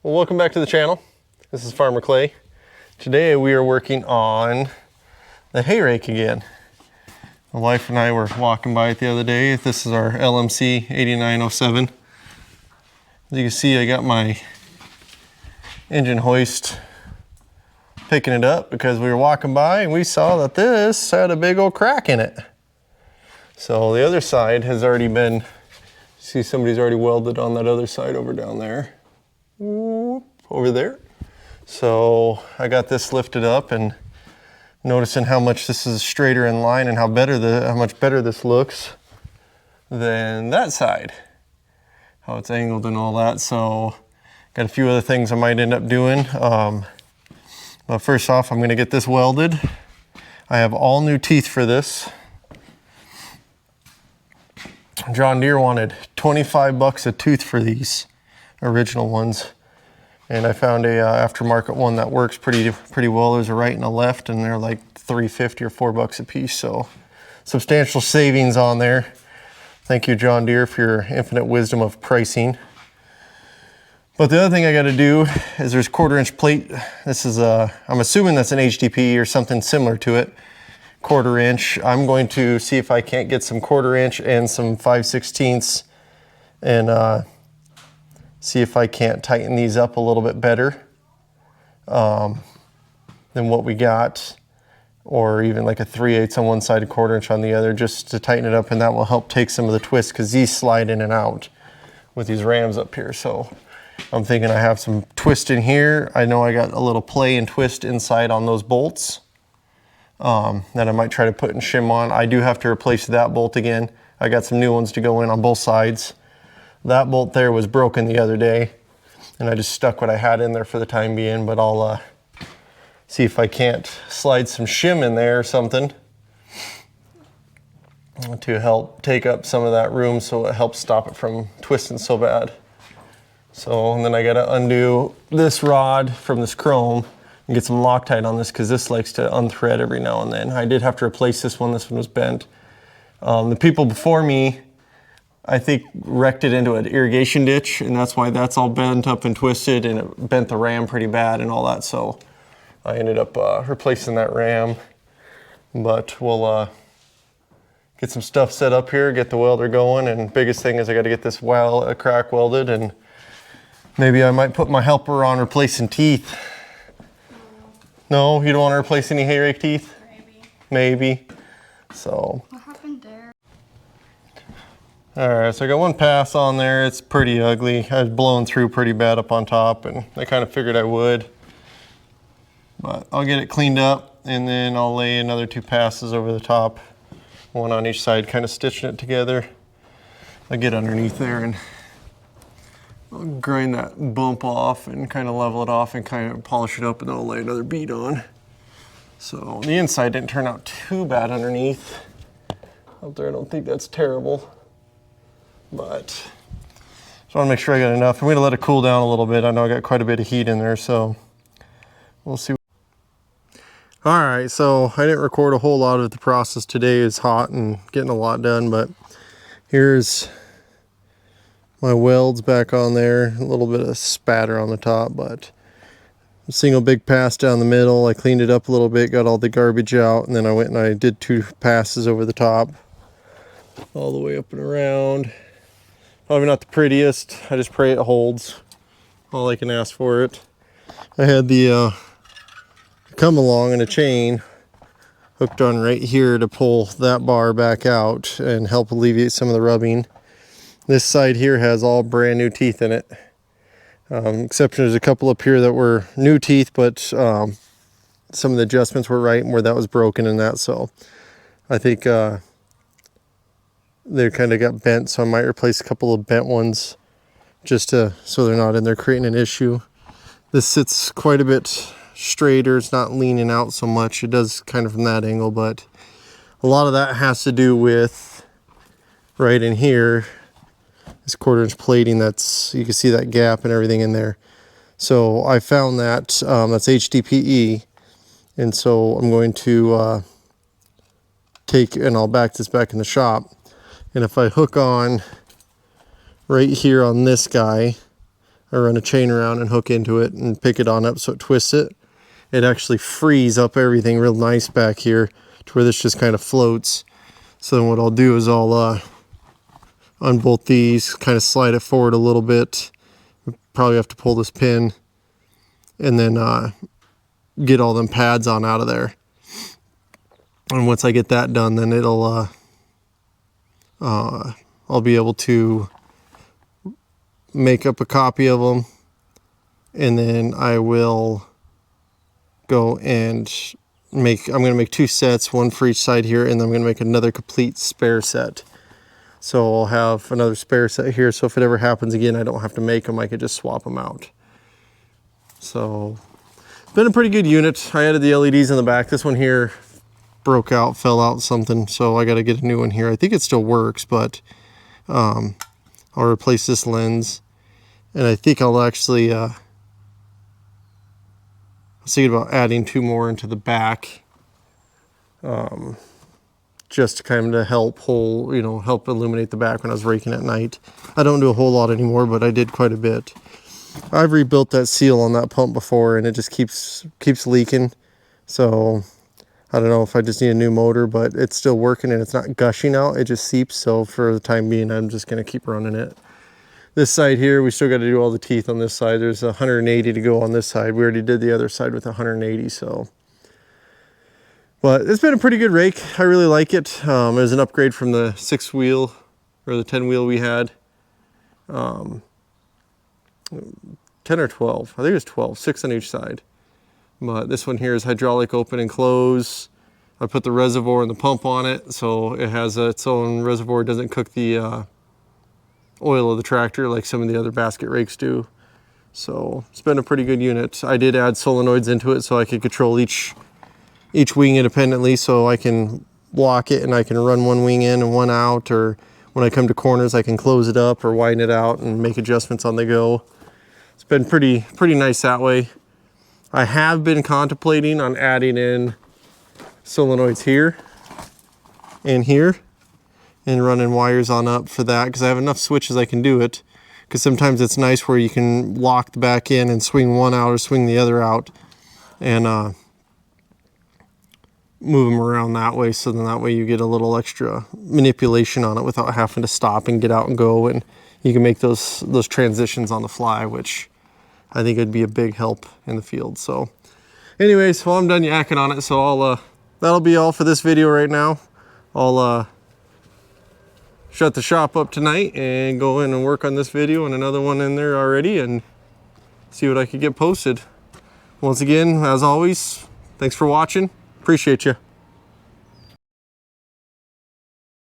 Well, welcome back to the channel. This is Farmer Clay. Today we are working on the hay rake again. My wife and I were walking by it the other day. This is our LMC 8907. As you can see, I got my engine hoist picking it up because we were walking by and we saw that this had a big old crack in it. So the other side has already been, see somebody's already welded on that other side over down there. Over there. So I got this lifted up and noticing how much this is straighter in line and how much better this looks than that side. How it's angled and all that. So got a few other things I might end up doing. But first off, I'm going to get this welded. I have all new teeth for this. John Deere wanted 25 bucks a tooth for these original ones, and I found a aftermarket one that works pretty well. There's a right and a left, and they're like $3.50 or $4 a piece, so substantial savings on there. Thank you, John Deere, for your infinite wisdom of pricing. But the other thing I got to do is there's 1/4 inch plate. This is I'm assuming that's an HDPE or something similar to it. 1/4 inch. I'm going to see if I can't get some 1/4 inch and some 5/16 and see if I can't tighten these up a little bit better than what we got, or even like a 3/8 on one side, 1/4 inch on the other, just to tighten it up, and that will help take some of the twist because these slide in and out with these rams up here. So I'm thinking I have some twist in here. I know I got a little play and twist inside on those bolts that I might try to put and shim on. I do have to replace that bolt again. I got some new ones to go in on both sides. That bolt there was broken the other day, and I just stuck what I had in there for the time being, but I'll see if I can't slide some shim in there or something to help take up some of that room so it helps stop it from twisting so bad. So, and then I gotta undo this rod from this chrome and get some Loctite on this because this likes to unthread every now and then. I did have to replace this one. This one was bent. The people before me, I think, wrecked it into an irrigation ditch, and that's why that's all bent up and twisted, and it bent the ram pretty bad and all that. So I ended up replacing that ram. But we'll get some stuff set up here, get the welder going, and biggest thing is I got to get this crack welded, and maybe I might put my helper on replacing teeth. No, you don't want to replace any hay rake teeth? Maybe. So. What happened there? Alright, so I got one pass on there. It's pretty ugly. I was blowing through pretty bad up on top, and I kind of figured I would. But I'll get it cleaned up, and then I'll lay another 2 passes over the top. One on each side, kind of stitching it together. I'll get underneath there and I'll grind that bump off and kind of level it off and kind of polish it up, and then I'll lay another bead on. So the inside didn't turn out too bad underneath. Up there, I don't think that's terrible. But just want to make sure I got enough. I'm going to let it cool down a little bit. I know I got quite a bit of heat in there, so we'll see. All right, so I didn't record a whole lot of the process today. It's hot and getting a lot done, but here's my welds back on there. A little bit of spatter on the top, but a single big pass down the middle. I cleaned it up a little bit, got all the garbage out, and then I went and I did 2 passes over the top, all the way up and around. Probably not the prettiest. I just pray it holds. All I can ask for it. I had the come along and a chain hooked on right here to pull that bar back out and help alleviate some of the rubbing. This side here has all brand new teeth in it. Exception, there's a couple up here that were new teeth, but some of the adjustments were right and where that was broken and that. So I think they kind of got bent, so I might replace a couple of bent ones just so they're not in there creating an issue. This sits quite a bit straighter. It's not leaning out so much. It does kind of from that angle, but a lot of that has to do with right in here, this 1/4 inch plating. That's, you can see that gap and everything in there. So I found that that's HDPE, and so I'm going to and I'll back this back in the shop. And if I hook on right here on this guy, I run a chain around and hook into it and pick it on up so it twists it. It actually frees up everything real nice back here to where this just kind of floats. So then what I'll do is I'll unbolt these, kind of slide it forward a little bit. Probably have to pull this pin and then get all them pads on out of there. And once I get that done, then it'll I'll be able to make up a copy of them, and then I will go and I'm going to make 2 sets, one for each side here, and then I'm going to make another complete spare set. So I'll have another spare set here, so if it ever happens again, I don't have to make them, I could just swap them out. So it's been a pretty good unit. I added the LEDs in the back. This one here broke out, fell out something, so I got to get a new one here. I think it still works, but I'll replace this lens, and I think I'll actually I was thinking about adding 2 more into the back, just to kind of help help illuminate the back when I was raking at night. I don't do a whole lot anymore, but I did quite a bit. I've rebuilt that seal on that pump before, and it just keeps leaking. So I don't know if I just need a new motor, but it's still working and it's not gushing out. It just seeps. So for the time being, I'm just going to keep running it. This side here, we still got to do all the teeth on this side. There's 180 to go on this side. We already did the other side with 180, so. But it's been a pretty good rake. I really like it. It was an upgrade from the 6-wheel or the 10-wheel we had. 10 or 12. I think it was 12, 6 on each side. But this one here is hydraulic open and close. I put the reservoir and the pump on it, so it has its own reservoir. It doesn't cook the oil of the tractor like some of the other basket rakes do. So it's been a pretty good unit. I did add solenoids into it so I could control each wing independently, so I can lock it and I can run one wing in and one out, or when I come to corners I can close it up or widen it out and make adjustments on the go. It's been pretty nice that way. I have been contemplating on adding in solenoids here and here and running wires on up for that, because I have enough switches I can do it. Because sometimes it's nice where you can lock the back in and swing one out or swing the other out and move them around that way, so then that way you get a little extra manipulation on it without having to stop and get out and go, and you can make those transitions on the fly, which I think would be a big help in the field. So anyways, well, I'm done yakking on it, so that'll be all for this video right now. I'll shut the shop up tonight and go in and work on this video and another one in there already and see what I could get posted. Once again, as always, thanks for watching. Appreciate you.